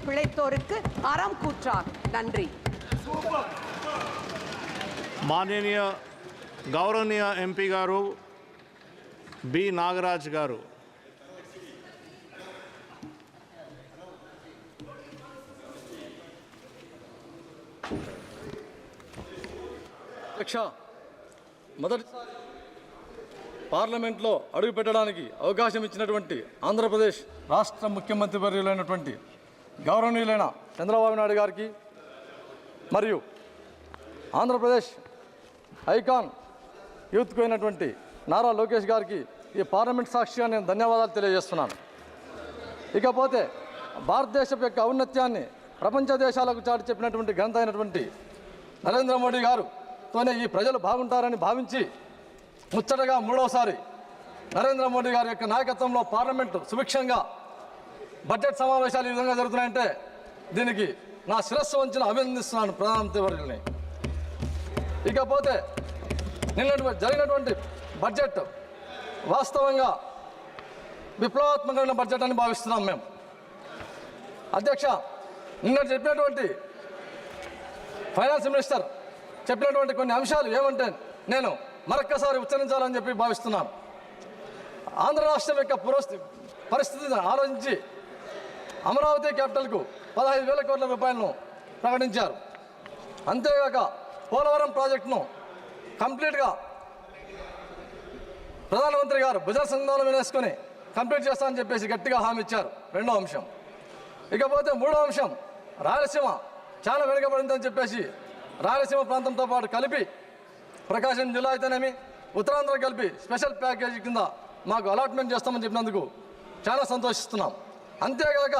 பிழைத்தோருக்கு அறம் கூற்றார். நன்றி. మాననీయ గౌరవనీయ ఎంపీ గారు బి నాగరాజ్ గారు. అధ్యక్ష, మొదటి పార్లమెంట్లో అడుగు పెట్టడానికి అవకాశం ఇచ్చినటువంటి ఆంధ్రప్రదేశ్ రాష్ట్ర ముఖ్యమంత్రి వర్యులైనటువంటి గౌరవనీయులైన చంద్రబాబు నాయుడు గారికి మరియు ఆంధ్రప్రదేశ్ ఐకాన్ యూత్కు అయినటువంటి నారా లోకేష్ గారికి ఈ పార్లమెంట్ సాక్షిగా నేను ధన్యవాదాలు తెలియజేస్తున్నాను. ఇకపోతే భారతదేశం యొక్క ఔన్నత్యాన్ని ప్రపంచ దేశాలకు చాటి చెప్పినటువంటి ఘనత అయినటువంటి నరేంద్ర మోడీ గారుతోనే ఈ ప్రజలు బాగుంటారని భావించి ముచ్చటగా మూడవసారి నరేంద్ర మోడీ గారి యొక్క నాయకత్వంలో పార్లమెంటు సుభిక్షంగా బడ్జెట్ సమావేశాలు ఈ విధంగా జరుగుతున్నాయంటే దీనికి నా శిరస్సు వంచిన అభినందిస్తున్నాను ప్రధానమంత్రి వర్యుల్ని. ఇకపోతే నిన్న జరిగినటువంటి బడ్జెట్ వాస్తవంగా విప్లవాత్మకమైన బడ్జెట్ అని భావిస్తున్నాం మేము. అధ్యక్ష, నిన్న చెప్పినటువంటి ఫైనాన్స్ మినిస్టర్ చెప్పినటువంటి కొన్ని అంశాలు ఏమంటే నేను మరొక్కసారి ఉచ్చరించాలని చెప్పి భావిస్తున్నాను. ఆంధ్ర రాష్ట్రం యొక్క పరిస్థితిని ఆలోచించి అమరావతి క్యాపిటల్కు 15,000 కోట్ల రూపాయలను ప్రకటించారు. అంతేగాక పోలవరం ప్రాజెక్టును కంప్లీట్గా ప్రధానమంత్రి గారు భుజ సంఘాలు వేసుకొని కంప్లీట్ చేస్తామని చెప్పేసి గట్టిగా హామీ ఇచ్చారు. రెండో అంశం. ఇకపోతే మూడో అంశం, రాయలసీమ చాలా వెనుకబడిందని చెప్పేసి రాయలసీమ ప్రాంతంతో పాటు కలిపి ప్రకాశం జిల్లా అయితేనేమి ఉత్తరాంధ్ర కలిపి స్పెషల్ ప్యాకేజీ కింద మాకు అలాట్మెంట్ చేస్తామని చెప్పినందుకు చాలా సంతోషిస్తున్నాం. అంతేగాక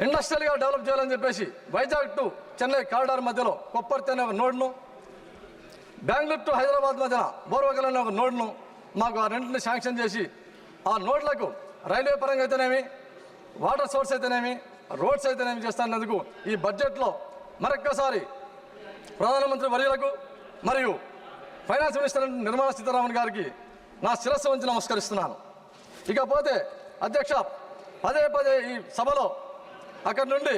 ఇండస్ట్రియల్గా డెవలప్ చేయాలని చెప్పేసి వైజాగ్ టు చెన్నై కారిడార్ మధ్యలో కొప్పర్తి అనే ఒక నోడ్ను, బెంగళూరు టు హైదరాబాద్ మధ్యన బోర్వకల్ అనే ఒక నోడ్ను మాకు ఆ రెండింటిని శాంక్షన్ చేసి ఆ నోడ్లకు రైల్వే పరంగా అయితేనేమి వాటర్ సోర్స్ అయితేనేమి రోడ్స్ అయితేనేమి చేస్తున్నందుకు ఈ బడ్జెట్లో మరొక్కసారి ప్రధానమంత్రి వర్యులకు మరియు ఫైనాన్స్ మినిస్టర్ నిర్మలా సీతారామన్ గారికి నా శిరస్సు వంచి నమస్కరిస్తున్నాను. ఇకపోతే అధ్యక్ష, పదే పదే ఈ సభలో అక్కడి నుండి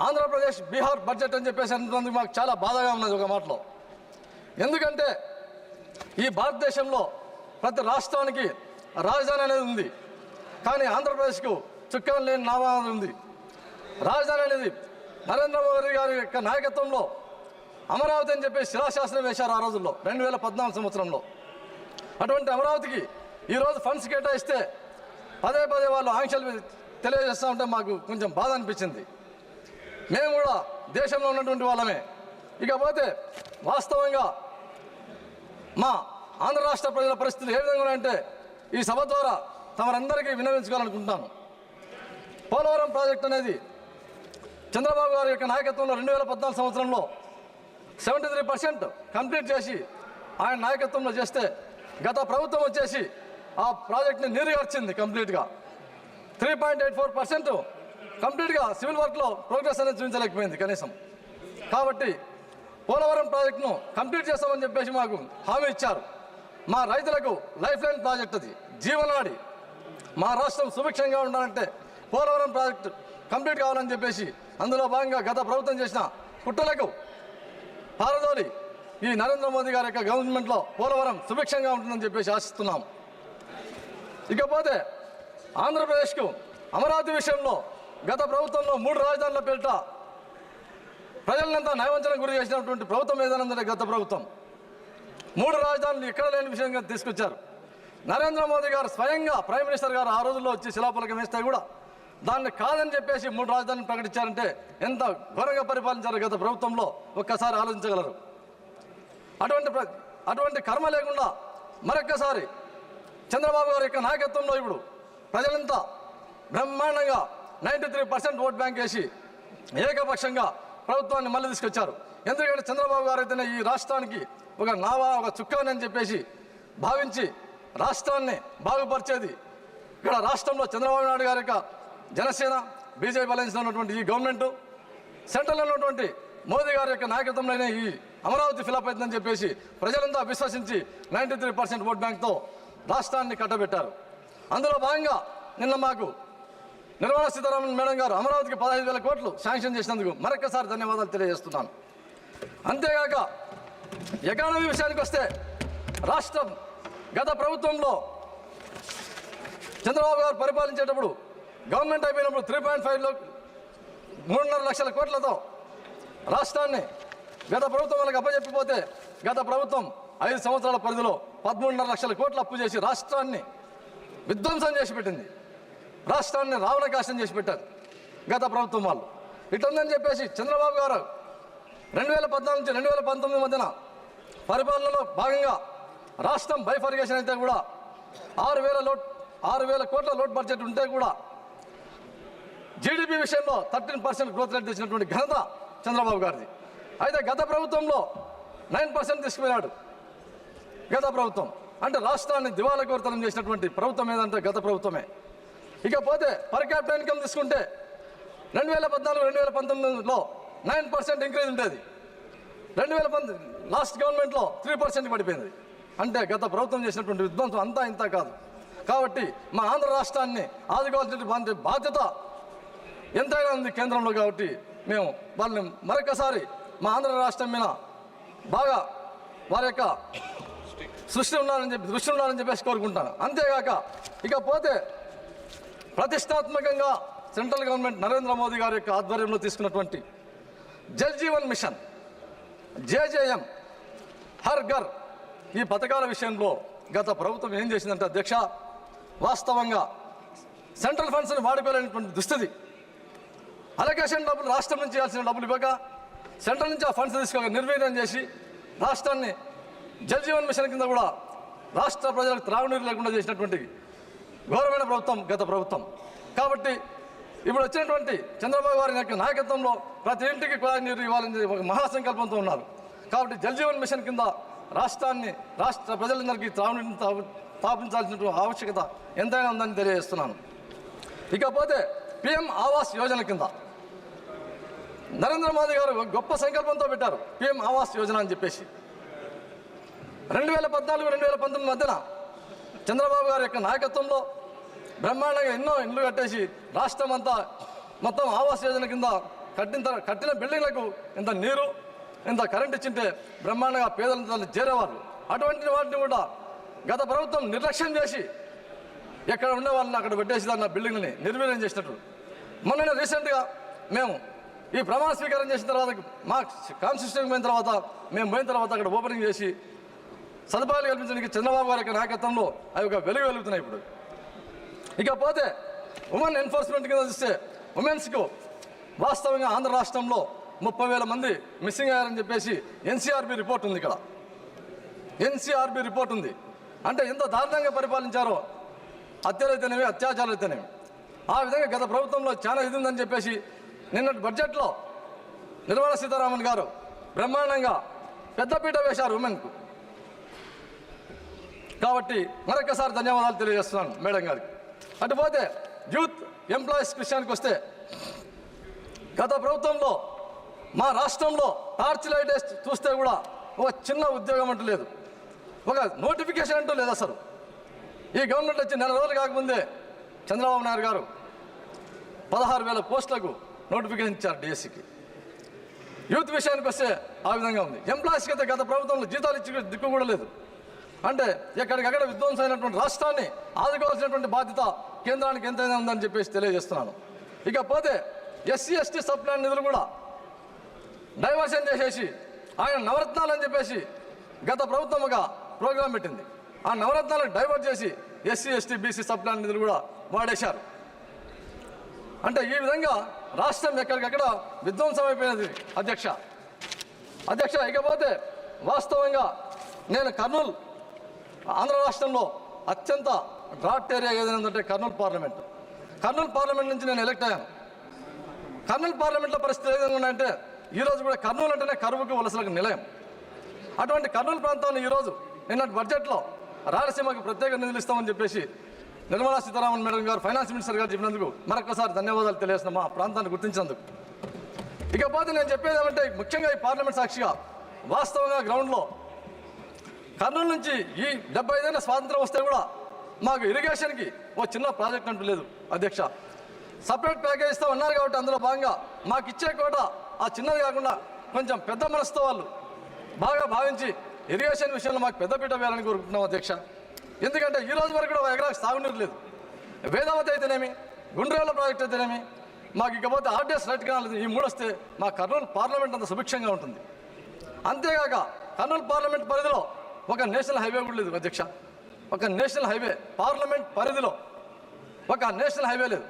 ఆంధ్రప్రదేశ్ బీహార్ బడ్జెట్ అని చెప్పేసి అంటున్నందుకు మాకు చాలా బాధగా ఉన్నది ఒక మాటలో. ఎందుకంటే ఈ భారతదేశంలో ప్రతి రాష్ట్రానికి రాజధాని అనేది ఉంది, కానీ ఆంధ్రప్రదేశ్కు చుక్కలు లేని నామా ఉంది. రాజధాని అనేది నరేంద్ర మోదీ గారి యొక్క నాయకత్వంలో అమరావతి అని చెప్పి శిలాశాసనం వేశారు ఆ రోజుల్లో 2014 సంవత్సరంలో. అటువంటి అమరావతికి ఈరోజు ఫండ్స్ కేటాయిస్తే పదే పదే వాళ్ళు ఆంక్షలు తెలియజేస్తూ ఉంటే మాకు కొంచెం బాధ అనిపించింది. మేము కూడా దేశంలో ఉన్నటువంటి వాళ్ళమే. ఇకపోతే వాస్తవంగా మా ఆంధ్ర రాష్ట్ర ప్రజల పరిస్థితులు ఏ విధంగా అంటే ఈ సభ ద్వారా తమరందరికీ విన్నవించుకోవాలనుకుంటున్నాను. పోలవరం ప్రాజెక్ట్ అనేది చంద్రబాబు గారి యొక్క నాయకత్వంలో 2014 సంవత్సరంలో 73% కంప్లీట్ చేసి ఆయన నాయకత్వంలో చేస్తే గత ప్రభుత్వం వచ్చేసి ఆ ప్రాజెక్ట్ని నీరుగార్చింది కంప్లీట్గా. 3.84% కంప్లీట్గా సివిల్ వర్క్లో ప్రోగ్రెస్ అనేది చూపించలేకపోయింది కనీసం. కాబట్టి పోలవరం ప్రాజెక్టును కంప్లీట్ చేస్తామని చెప్పేసి మాకు హామీ ఇచ్చారు. మా రైతులకు లైఫ్ లైన్ ప్రాజెక్ట్ అది, జీవనాడి. మా రాష్ట్రం సుభిక్షంగా ఉండాలంటే పోలవరం ప్రాజెక్టు కంప్లీట్ కావాలని చెప్పేసి అందులో భాగంగా గత ప్రభుత్వం చేసిన కుట్రలకు పారదోలి ఈ నరేంద్ర మోదీ గారి యొక్క గవర్నమెంట్లో పోలవరం సుభిక్షంగా ఉంటుందని చెప్పేసి ఆశిస్తున్నాం. ఇకపోతే ఆంధ్రప్రదేశ్కు అమరావతి విషయంలో గత ప్రభుత్వంలో 3 రాజధానుల పేరిట ప్రజలంతా నయవంచనకు గురి చేసినటువంటి ప్రభుత్వం ఏదైనా గత ప్రభుత్వం 3 రాజధానులు ఎక్కడ లేని విషయంగా తీసుకొచ్చారు. నరేంద్ర మోదీ గారు స్వయంగా ప్రైమ్ మినిస్టర్ గారు ఆ రోజుల్లో వచ్చి శిలాఫలకం వేస్తే కూడా దాన్ని కాదని చెప్పేసి 3 రాజధానులు ప్రకటించారంటే ఎంత ఘోరంగా పరిపాలించారు గత ప్రభుత్వంలో ఒక్కసారి ఆలోచించగలరు. అటువంటి కర్మ లేకుండా మరొక్కసారి చంద్రబాబు గారి యొక్క నాయకత్వంలో ఇప్పుడు ప్రజలంతా బ్రహ్మాండంగా 93% ఓట్ బ్యాంక్ వేసి ఏకపక్షంగా ప్రభుత్వాన్ని మళ్ళీ తీసుకొచ్చారు. ఎందుకంటే చంద్రబాబు గారు అయితేనే ఈ రాష్ట్రానికి ఒక నావా, ఒక చుక్కాని అని చెప్పేసి భావించి రాష్ట్రాన్ని బాగుపరిచేది. ఇక్కడ రాష్ట్రంలో చంద్రబాబు నాయుడు గారి యొక్క జనసేన బీజేపీ అలయన్స్లో ఉన్నటువంటి ఈ గవర్నమెంటు, సెంట్రల్లో ఉన్నటువంటి మోదీ గారి యొక్క నాయకత్వంలోనే ఈ అమరావతి ఫిలప్ అవుతుందని చెప్పేసి ప్రజలంతా విశ్వసించి 93% ఓట్ బ్యాంక్తో రాష్ట్రాన్ని కట్టబెట్టారు. అందులో భాగంగా నిన్న మాకు నిర్మలా సీతారామన్ మేడం గారు అమరావతికి 15,000 కోట్లు శాంక్షన్ చేసినందుకు మరొకసారి ధన్యవాదాలు తెలియజేస్తున్నాను. అంతేగాక ఎకానమీ విషయానికి వస్తే రాష్ట్రం గత ప్రభుత్వంలో చంద్రబాబు గారు పరిపాలించేటప్పుడు గవర్నమెంట్ అయిపోయినప్పుడు 3.5 3.5 లక్షల కోట్లతో రాష్ట్రాన్ని గత ప్రభుత్వం వాళ్ళకి అప్పచెప్పిపోతే గత ప్రభుత్వం 5 సంవత్సరాల పరిధిలో 13.5 లక్షల కోట్లు అప్పు చేసి రాష్ట్రాన్ని విధ్వంసం చేసి పెట్టింది. రాష్ట్రాన్ని రావణకాశం చేసి పెట్టారు గత ప్రభుత్వం వాళ్ళు. ఇటుందని చెప్పేసి చంద్రబాబు గారు 2014 నుంచి 2019 మధ్యన పరిపాలనలో భాగంగా రాష్ట్రం బైఫర్గేషన్ అయితే కూడా 6,000 కోట్ల లోటు బడ్జెట్ ఉంటే కూడా జీడిపి విషయంలో 13% గ్రోత్ రేట్ తెచ్చినటువంటి ఘనత చంద్రబాబు గారిది. అయితే గత ప్రభుత్వంలో 9% తీసుకుపోయినాడు గత ప్రభుత్వం. అంటే రాష్ట్రాన్ని దివాళాకోరుతనం చేసినటువంటి ప్రభుత్వం ఏదంటే గత ప్రభుత్వమే. ఇకపోతే పర్ క్యాపిటల్ ఇన్కమ్ తీసుకుంటే 2014-2019లో 9% ఇంక్రీజ్ ఉండేది. 2019 లాస్ట్ గవర్నమెంట్లో 3% పడిపోయింది. అంటే గత ప్రభుత్వం చేసినటువంటి విధ్వంసం అంతా ఇంత కాదు. కాబట్టి మా ఆంధ్ర రాష్ట్రాన్ని ఆదుకోవాల్సిన బాధ్యత ఎంతైనా ఉంది కేంద్రంలో. కాబట్టి మేము వాళ్ళని మరొకసారి మా ఆంధ్ర రాష్ట్రం మీద బాగా వారి యొక్క దృష్టి ఉండాలని చెప్పేసి కోరుకుంటాను. అంతేగాక ఇకపోతే ప్రతిష్టాత్మకంగా సెంట్రల్ గవర్నమెంట్ నరేంద్ర మోదీ గారి యొక్క ఆధ్వర్యంలో తీసుకున్నటువంటి జల్ జీవన్ మిషన్, జేజేఎం, హర్ ఘర్ ఈ పథకాల విషయంలో గత ప్రభుత్వం ఏం చేసిందంటే అధ్యక్ష, వాస్తవంగా సెంట్రల్ ఫండ్స్ని వాడుకోలేనటువంటి దుస్థితి. అలొకేషన్ డబ్బులు రాష్ట్రం నుంచి ఇవ్వాల్సిన డబ్బులు ఇవ్వక సెంట్రల్ నుంచి ఆ ఫండ్స్ తీసుకోక నిర్వీర్యం చేసి రాష్ట్రాన్ని జల్ జీవన్ మిషన్ కింద కూడా రాష్ట్ర ప్రజలకు త్రాగునీరు లేకుండా చేసినటువంటి ఘోరమైన ప్రభుత్వం గత ప్రభుత్వం. కాబట్టి ఇప్పుడు వచ్చినటువంటి చంద్రబాబు గారి యొక్క నాయకత్వంలో ప్రతి ఇంటికి కుళాయి నీరు ఇవ్వాలని ఒక మహాసంకల్పంతో ఉన్నారు. కాబట్టి జల్ జీవన్ మిషన్ కింద రాష్ట్ర ప్రజలందరికీ త్రాగునీటిని స్థాపించాల్సిన ఆవశ్యకత ఎంతైనా ఉందని తెలియజేస్తున్నాను. ఇకపోతే పిఎం ఆవాస్ యోజన కింద నరేంద్ర మోదీ గారు గొప్ప సంకల్పంతో పెట్టారు పిఎం ఆవాస్ యోజన అని చెప్పేసి. 2014-2019 మధ్యన చంద్రబాబు గారి యొక్క నాయకత్వంలో బ్రహ్మాండంగా ఎన్నో ఇండ్లు కట్టేసి రాష్ట్రం అంతా మొత్తం ఆవాస్ యోజన కింద కట్టిన బిల్డింగ్లకు ఇంత నీరు ఇంత కరెంట్ ఇచ్చింటే బ్రహ్మాండంగా పేదలంతా చేరేవారు. అటువంటి వాటిని కూడా గత ప్రభుత్వం నిర్లక్ష్యం చేసి ఎక్కడ ఉండే వాళ్ళని అక్కడ పెట్టేసి దాన్ని బిల్డింగ్ని నిర్వీర్యం చేసినట్టు. మొన్న రీసెంట్గా మేము ఈ ప్రమాణ స్వీకారం చేసిన తర్వాత మా కాన్స్టిట్యూషన్ పోయిన తర్వాత మేము పోయిన తర్వాత అక్కడ ఓపెనింగ్ చేసి సదుపాయాలు కల్పించడానికి చంద్రబాబు గారి యొక్క నాయకత్వంలో అవి ఒక వెలుగుతున్నాయి ఇప్పుడు. ఇకపోతే ఉమెన్ ఎన్ఫోర్స్మెంట్ కింద చూస్తే ఉమెన్స్కు వాస్తవంగా ఆంధ్ర రాష్ట్రంలో 30,000 మంది మిస్సింగ్ అయ్యారని చెప్పేసి ఎన్సీఆర్బీ రిపోర్ట్ ఉంది. ఇక్కడ ఎన్సీఆర్బీ రిపోర్ట్ ఉంది. అంటే ఎంత దారుణంగా పరిపాలించారో హత్యలైతేనేవి అత్యాచారాలైతేనేవి. ఆ విధంగా గత ప్రభుత్వంలో చాలా ఇది ఉందని చెప్పేసి నిన్నటి బడ్జెట్లో నిర్మలా సీతారామన్ గారు బ్రహ్మాండంగా పెద్దపీట వేశారు ఉమెన్కు. కాబట్టి మరొకసారి ధన్యవాదాలు తెలియజేస్తున్నాను మేడం గారికి. అటుపోతే యూత్ ఎంప్లాయీస్ విషయానికి వస్తే గత ప్రభుత్వంలో మా రాష్ట్రంలో టార్చ్ లైట్ చూస్తే కూడా ఒక చిన్న ఉద్యోగం అంటూ లేదు, ఒక నోటిఫికేషన్ అంటూ లేదు అసలు. ఈ గవర్నమెంట్ వచ్చి 4 రోజులు కాకముందే చంద్రబాబు నాయుడు గారు 16,000 పోస్టులకు నోటిఫికేషన్ ఇచ్చారు డిఎస్సికి. యూత్ విషయానికి వస్తే ఆ విధంగా ఉంది. ఎంప్లాయీస్కి అయితే గత ప్రభుత్వంలో జీతాలు ఇచ్చి దిక్కు కూడా లేదు. అంటే ఎక్కడికక్కడ విధ్వంసమైనటువంటి రాష్ట్రాన్ని ఆదుకోవాల్సినటువంటి బాధ్యత కేంద్రానికి ఎంతైనా ఉందని చెప్పేసి తెలియజేస్తున్నాను. ఇకపోతే ఎస్సీ ఎస్టీ సబ్ ప్లాన్ నిధులు కూడా డైవర్షన్ చేసేసి ఆయన నవరత్నాలు అని చెప్పేసి గత ప్రభుత్వం ఒక ప్రోగ్రాం పెట్టింది. ఆ నవరత్నాలను డైవర్ట్ చేసి SC ST BC sub plan నిధులు కూడా వాడేశారు. అంటే ఈ విధంగా రాష్ట్రం ఎక్కడికక్కడ విధ్వంసం అయిపోయినది అధ్యక్ష. ఇకపోతే వాస్తవంగా నేను కర్నూలు ఆంధ్ర రాష్ట్రంలో అత్యంత డ్రాట్ ఏరియా ఏదైందంటే కర్నూలు పార్లమెంట్ నుంచి నేను ఎలక్ట్ అయ్యాను. కర్నూలు పార్లమెంట్లో పరిస్థితి ఏ విధంగా ఉన్నాయంటే ఈరోజు కూడా కర్నూలు అంటేనే కరువుకు వలసలకు నిలయం. అటువంటి కర్నూలు ప్రాంతాన్ని ఈరోజు నిన్నటి బడ్జెట్లో రాయలసీమకు ప్రత్యేక నిధులు ఇస్తామని చెప్పేసి నిర్మలా సీతారామన్ మేడం గారు ఫైనాన్స్ మినిస్టర్ గారు చెప్పినందుకు మరొకసారి ధన్యవాదాలు తెలియజేస్తున్నాం మా ప్రాంతాన్ని గుర్తించినందుకు. ఇకపోతే నేను చెప్పేది ఏమంటే ముఖ్యంగా ఈ పార్లమెంట్ సాక్షిగా వాస్తవంగా గ్రౌండ్లో కర్నూలు నుంచి ఈ 75 ఏళ్ళ స్వాతంత్రం వస్తే కూడా మాకు ఇరిగేషన్కి ఓ చిన్న ప్రాజెక్ట్ అంటూ లేదు అధ్యక్ష. సపరేట్ ప్యాకేజ్ ఇస్తా ఉన్నారు కాబట్టి అందులో భాగంగా మాకు ఇచ్చే కోట ఆ చిన్నది కాకుండా కొంచెం పెద్ద మనసుతో వాళ్ళు బాగా భావించి ఇరిగేషన్ విషయంలో మాకు పెద్దపీట వేయాలని కోరుకుంటున్నాం అధ్యక్ష. ఎందుకంటే ఈ రోజు వరకు కూడా ఎకరాకు సాగునీరు లేదు. వేదావతి అయితేనేమి, గుండ్రేళ్ల ప్రాజెక్ట్ అయితేనేమి, మాకు ఇకపోతే ఆర్డీఎస్ రైట్ కాలేదు. ఈ మూడు వస్తే మా కర్నూలు పార్లమెంట్ అంత సుభిక్షంగా ఉంటుంది. అంతేగాక కర్నూలు పార్లమెంట్ పరిధిలో ఒక నేషనల్ హైవే కూడా లేదు అధ్యక్ష. ఒక నేషనల్ హైవే పార్లమెంట్ పరిధిలో ఒక నేషనల్ హైవే లేదు.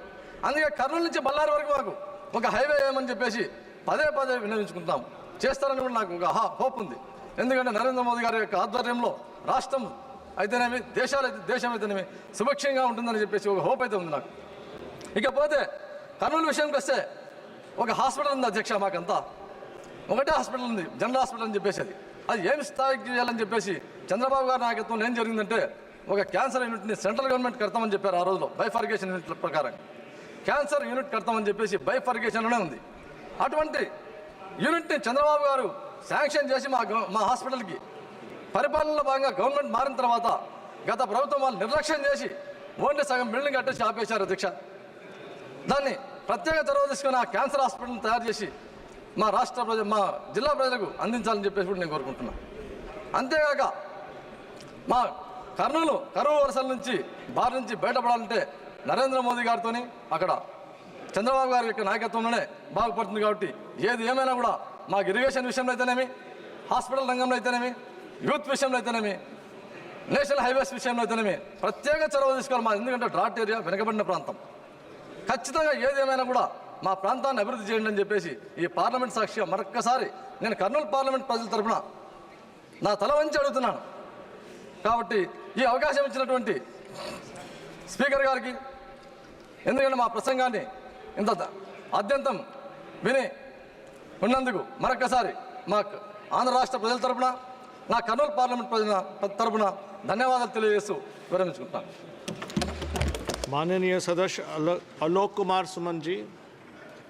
అందుకే కర్నూలు నుంచి బళ్ళారి వరకు మాకు ఒక హైవే ఏమని చెప్పేసి పదే పదే వినియోగించుకుంటున్నాం. చేస్తారని కూడా నాకు ఒక హోప్ ఉంది. ఎందుకంటే నరేంద్ర మోదీ గారి యొక్క ఆధ్వర్యంలో రాష్ట్రం అయితేనేమి, దేశం అయితేనేమి సుభిక్షంగా ఉంటుందని చెప్పేసి ఒక హోప్ అయితే ఉంది నాకు. ఇకపోతే కర్నూలు విషయానికి వస్తే ఒక హాస్పిటల్ ఉంది అధ్యక్ష. మాకంతా ఒకటే హాస్పిటల్ ఉంది, జనరల్ హాస్పిటల్ అని చెప్పేసి అది ఏమి స్థాయికి చేయాలని చెప్పేసి చంద్రబాబు గారి నాయకత్వంలో ఏం జరిగిందంటే ఒక క్యాన్సర్ యూనిట్ని సెంట్రల్ గవర్నమెంట్ కడతామని చెప్పారు. ఆ రోజులో బైఫర్గేషన్ యూనిట్ల ప్రకారం క్యాన్సర్ యూనిట్ కడతామని చెప్పేసి బైఫర్గేషన్లోనే ఉంది. అటువంటి యూనిట్ని చంద్రబాబు గారు శాంక్షన్ చేసి మా హాస్పిటల్కి పరిపాలనలో భాగంగా గవర్నమెంట్ మారిన తర్వాత గత ప్రభుత్వం వాళ్ళు నిర్లక్ష్యం చేసి ఓన్లీ సగం బిల్డింగ్ కట్టేసి ఆపేశారు అధ్యక్ష. దాన్ని ప్రత్యేక చొరవ తీసుకుని ఆ క్యాన్సర్ హాస్పిటల్ని తయారు చేసి మా జిల్లా ప్రజలకు అందించాలని చెప్పేసి కూడా నేను కోరుకుంటున్నాను. అంతేగాక మా కరువు వలసల నుంచి బారి నుంచి బయటపడాలంటే నరేంద్ర మోదీ గారితో అక్కడ చంద్రబాబు గారి యొక్క నాయకత్వంలోనే బాగుపడుతుంది. కాబట్టి ఏది ఏమైనా కూడా మాకు ఇరిగేషన్ విషయంలో అయితేనేమి, హాస్పిటల్ రంగంలో అయితేనేమి, యూత్ విషయంలో అయితేనేమి, నేషనల్ హైవేస్ విషయంలో అయితేనేమి ప్రత్యేక చొరవ తీసుకోవాలి. మా ఎందుకంటే డ్రాట్ ఏరియా, వెనకబడిన ప్రాంతం. ఖచ్చితంగా ఏదేమైనా కూడా మా ప్రాంతాన్ని అభివృద్ధి చేయండి అని చెప్పేసి ఈ పార్లమెంట్ సాక్షిగా మరొక్కసారి నేను కర్నూలు పార్లమెంట్ ప్రజల తరఫున నా తల వంచి అడుగుతున్నాను. కాబట్టి ఈ అవకాశం ఇచ్చినటువంటి స్పీకర్ గారికి, ఎందుకంటే మా ప్రసంగాన్ని ఇంత అత్యంతం విని ఉన్నందుకు మరొక్కసారి మా ఆంధ్ర రాష్ట్ర ప్రజల తరఫున, నా కర్నూలు పార్లమెంట్ ప్రజల తరఫున ధన్యవాదాలు తెలియజేస్తూ విరమించుకుంటున్నాను. माननीय सदस्य आलोक कुमार सुमन जी।